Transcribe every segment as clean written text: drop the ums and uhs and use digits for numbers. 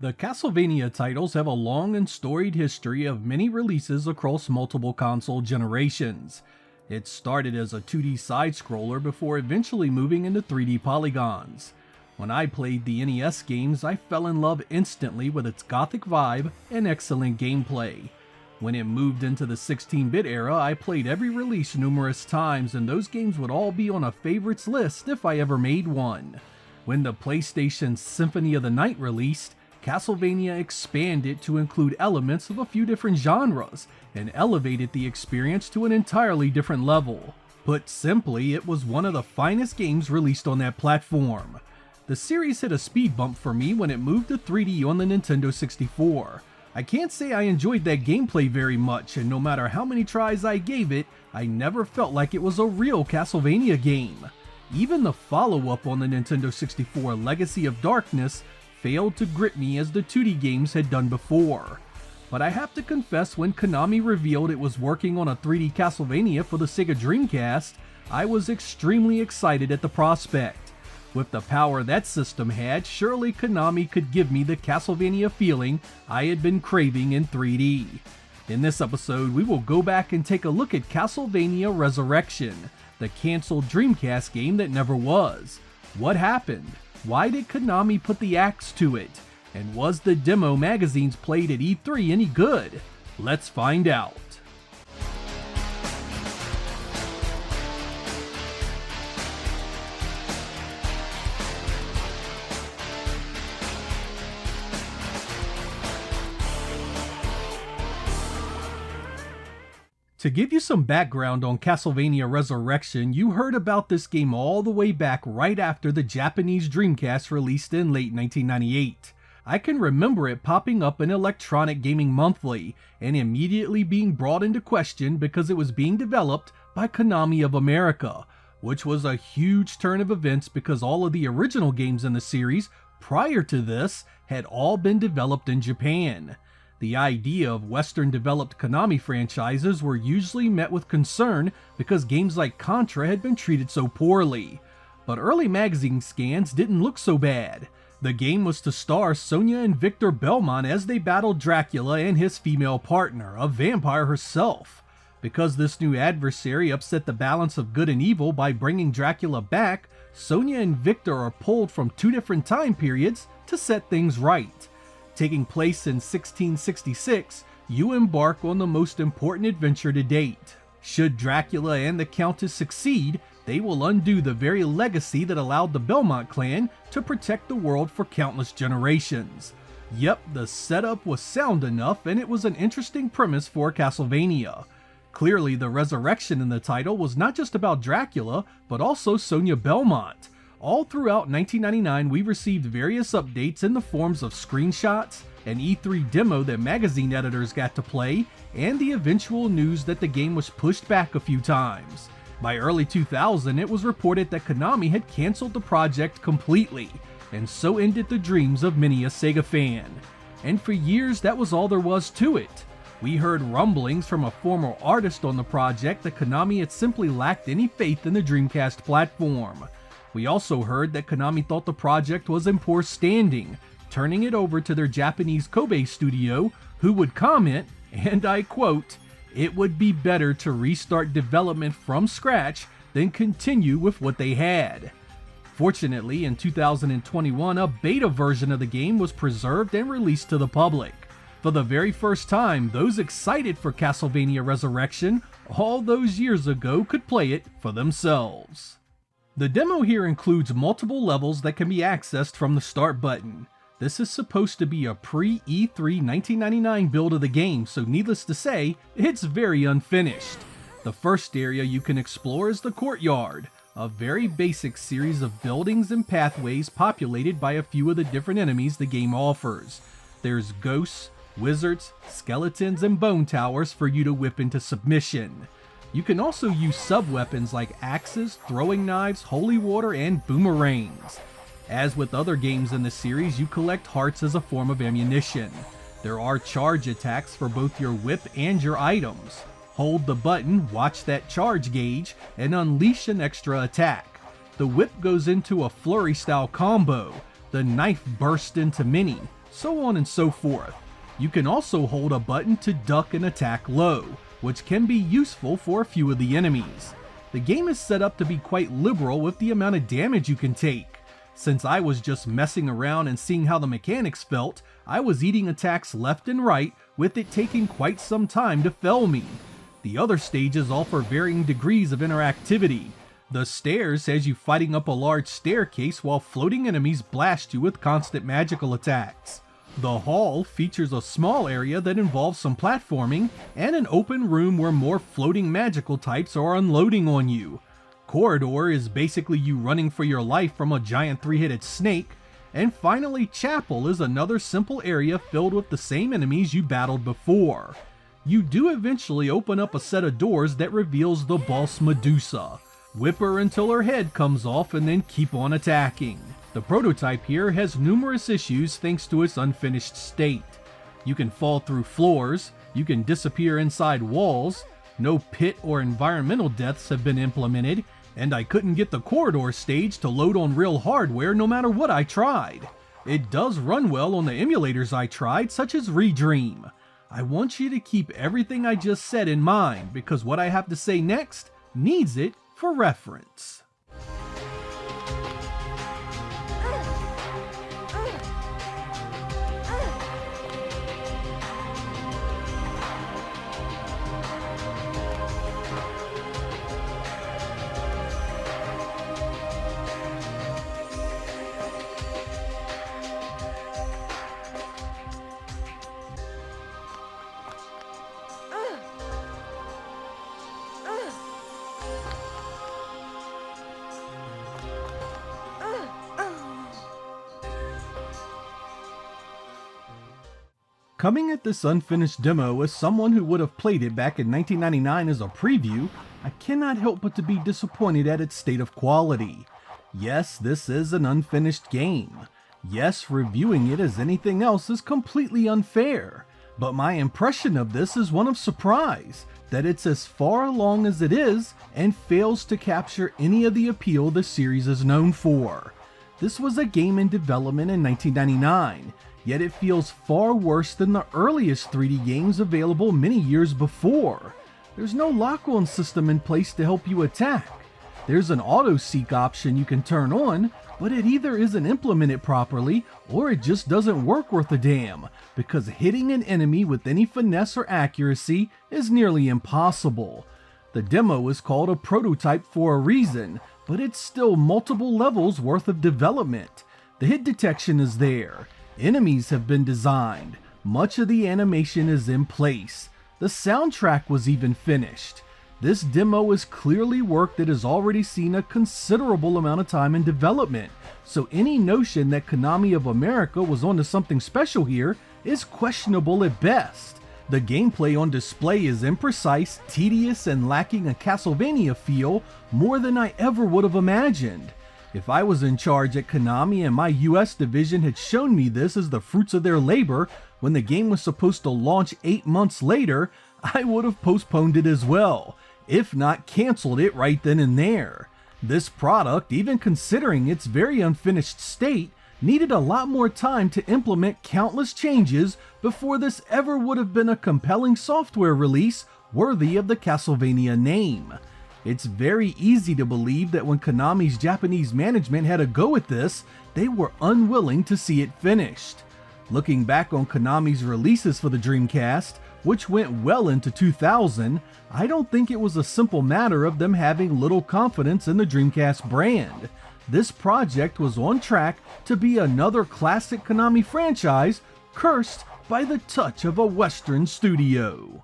The Castlevania titles have a long and storied history of many releases across multiple console generations. It started as a 2D side-scroller before eventually moving into 3D polygons. When I played the NES games, I fell in love instantly with its gothic vibe and excellent gameplay. When it moved into the 16-bit era, I played every release numerous times, and those games would all be on a favorites list if I ever made one. When the PlayStation Symphony of the Night released, Castlevania expanded to include elements of a few different genres and elevated the experience to an entirely different level. Put simply, it was one of the finest games released on that platform. The series hit a speed bump for me when it moved to 3D on the Nintendo 64. I can't say I enjoyed that gameplay very much, and no matter how many tries I gave it, I never felt like it was a real Castlevania game. Even the follow-up on the Nintendo 64, Legacy of Darkness, failed to grip me as the 2D games had done before. But I have to confess, when Konami revealed it was working on a 3D Castlevania for the Sega Dreamcast, I was extremely excited at the prospect. With the power that system had, surely Konami could give me the Castlevania feeling I had been craving in 3D. In this episode, we will go back and take a look at Castlevania Resurrection, the cancelled Dreamcast game that never was. What happened? Why did Konami put the axe to it? And was the demo magazines played at E3 any good? Let's find out. To give you some background on Castlevania Resurrection, you heard about this game all the way back right after the Japanese Dreamcast released in late 1998. I can remember it popping up in Electronic Gaming Monthly and immediately being brought into question because it was being developed by Konami of America, which was a huge turn of events because all of the original games in the series prior to this had all been developed in Japan. The idea of Western-developed Konami franchises were usually met with concern because games like Contra had been treated so poorly. But early magazine scans didn't look so bad. The game was to star Sonia and Victor Belmont as they battled Dracula and his female partner, a vampire herself. Because this new adversary upset the balance of good and evil by bringing Dracula back, Sonia and Victor are pulled from two different time periods to set things right. Taking place in 1666, you embark on the most important adventure to date. Should Dracula and the Countess succeed, they will undo the very legacy that allowed the Belmont clan to protect the world for countless generations. Yep, the setup was sound enough, and it was an interesting premise for Castlevania. Clearly, the resurrection in the title was not just about Dracula, but also Sonia Belmont. All throughout 1999, we received various updates in the forms of screenshots, an E3 demo that magazine editors got to play, and the eventual news that the game was pushed back a few times. By early 2000, it was reported that Konami had cancelled the project completely, and so ended the dreams of many a Sega fan. And for years, that was all there was to it. We heard rumblings from a former artist on the project that Konami had simply lacked any faith in the Dreamcast platform. We also heard that Konami thought the project was in poor standing, turning it over to their Japanese Kobe studio, who would comment, and I quote, "It would be better to restart development from scratch than continue with what they had." Fortunately, in 2021, a beta version of the game was preserved and released to the public. For the very first time, those excited for Castlevania Resurrection all those years ago could play it for themselves. The demo here includes multiple levels that can be accessed from the start button. This is supposed to be a pre-E3 1999 build of the game, so needless to say, it's very unfinished. The first area you can explore is the courtyard, a very basic series of buildings and pathways populated by a few of the different enemies the game offers. There's ghosts, wizards, skeletons, and bone towers for you to whip into submission. You can also use sub-weapons like axes, throwing knives, holy water, and boomerangs. As with other games in the series, you collect hearts as a form of ammunition. There are charge attacks for both your whip and your items. Hold the button, watch that charge gauge, and unleash an extra attack. The whip goes into a flurry-style combo. The knife bursts into many. so on and so forth. You can also hold a button to duck and attack low, which can be useful for a few of the enemies. The game is set up to be quite liberal with the amount of damage you can take. Since I was just messing around and seeing how the mechanics felt, I was eating attacks left and right, with it taking quite some time to fell me. The other stages offer varying degrees of interactivity. The stairs has you fighting up a large staircase while floating enemies blast you with constant magical attacks. The hall features a small area that involves some platforming and an open room where more floating magical types are unloading on you. Corridor is basically you running for your life from a giant three-headed snake. And finally, Chapel is another simple area filled with the same enemies you battled before. You do eventually open up a set of doors that reveals the boss Medusa. Whip her until her head comes off and then keep on attacking. The prototype here has numerous issues thanks to its unfinished state. You can fall through floors, you can disappear inside walls, no pit or environmental deaths have been implemented, and I couldn't get the corridor stage to load on real hardware no matter what I tried. It does run well on the emulators I tried, such as Redream. I want you to keep everything I just said in mind, because what I have to say next needs it for reference. Coming at this unfinished demo as someone who would have played it back in 1999 as a preview, I cannot help but to be disappointed at its state of quality. Yes, this is an unfinished game. Yes, reviewing it as anything else is completely unfair. But my impression of this is one of surprise, that it's as far along as it is and fails to capture any of the appeal the series is known for. This was a game in development in 1999. Yet it feels far worse than the earliest 3D games available many years before. There's no lock-on system in place to help you attack. There's an auto-seek option you can turn on, but it either isn't implemented properly or it just doesn't work worth a damn, because hitting an enemy with any finesse or accuracy is nearly impossible. The demo is called a prototype for a reason, but it's still multiple levels worth of development. The hit detection is there. Enemies have been designed, much of the animation is in place, the soundtrack was even finished. This demo is clearly work that has already seen a considerable amount of time in development, so any notion that Konami of America was onto something special here is questionable at best. The gameplay on display is imprecise, tedious, and lacking a Castlevania feel more than I ever would have imagined. If I was in charge at Konami and my US division had shown me this as the fruits of their labor when the game was supposed to launch 8 months later, I would have postponed it as well, if not canceled it right then and there. This product, even considering its very unfinished state, needed a lot more time to implement countless changes before this ever would have been a compelling software release worthy of the Castlevania name. It's very easy to believe that when Konami's Japanese management had a go at this, they were unwilling to see it finished. Looking back on Konami's releases for the Dreamcast, which went well into 2000, I don't think it was a simple matter of them having little confidence in the Dreamcast brand. This project was on track to be another classic Konami franchise cursed by the touch of a Western studio.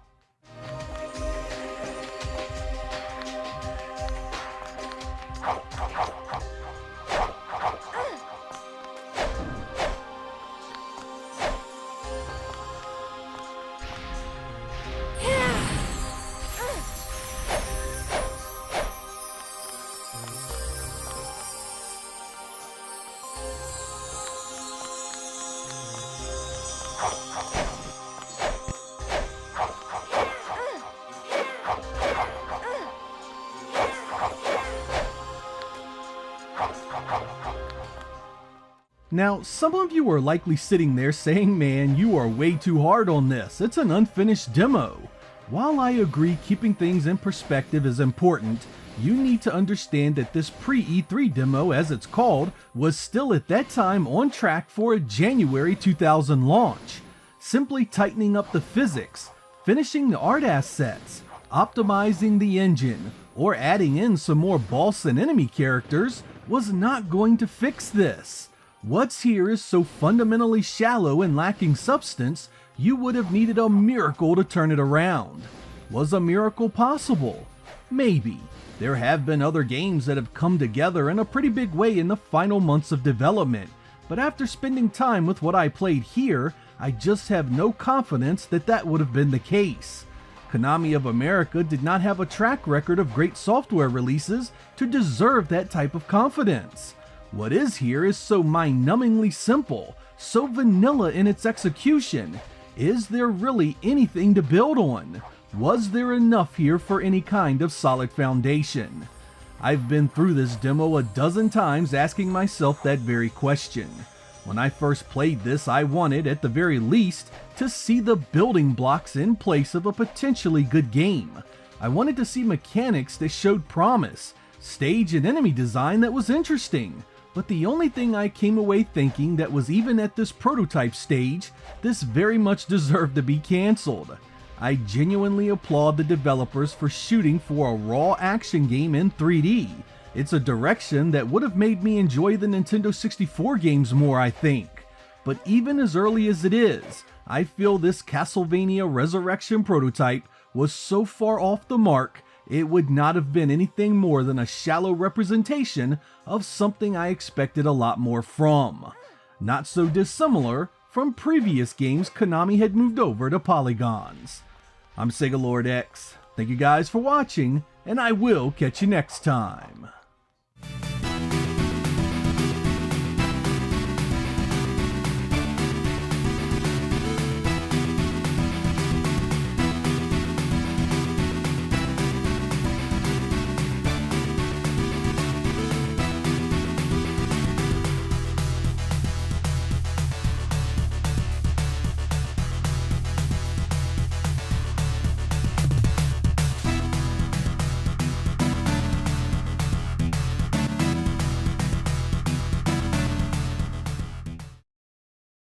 Now, some of you are likely sitting there saying, man, you are way too hard on this, it's an unfinished demo. While I agree keeping things in perspective is important, you need to understand that this pre-E3 demo, as it's called, was still at that time on track for a January 2000 launch. Simply tightening up the physics, finishing the art assets, optimizing the engine, or adding in some more boss and enemy characters was not going to fix this. What's here is so fundamentally shallow and lacking substance, you would have needed a miracle to turn it around. Was a miracle possible? Maybe. There have been other games that have come together in a pretty big way in the final months of development, but after spending time with what I played here, I just have no confidence that that would have been the case. Konami of America did not have a track record of great software releases to deserve that type of confidence. What is here is so mind-numbingly simple, so vanilla in its execution. Is there really anything to build on? Was there enough here for any kind of solid foundation? I've been through this demo a dozen times asking myself that very question. When I first played this, I wanted, at the very least, to see the building blocks in place of a potentially good game. I wanted to see mechanics that showed promise, stage and enemy design that was interesting. But the only thing I came away thinking that was even at this prototype stage, this very much deserved to be cancelled. I genuinely applaud the developers for shooting for a raw action game in 3D. It's a direction that would have made me enjoy the Nintendo 64 games more, I think. But even as early as it is, I feel this Castlevania Resurrection prototype was so far off the mark, it would not have been anything more than a shallow representation of something I expected a lot more from. Not so dissimilar from previous games Konami had moved over to polygons. I'm Sega Lord X. Thank you guys for watching, and I will catch you next time.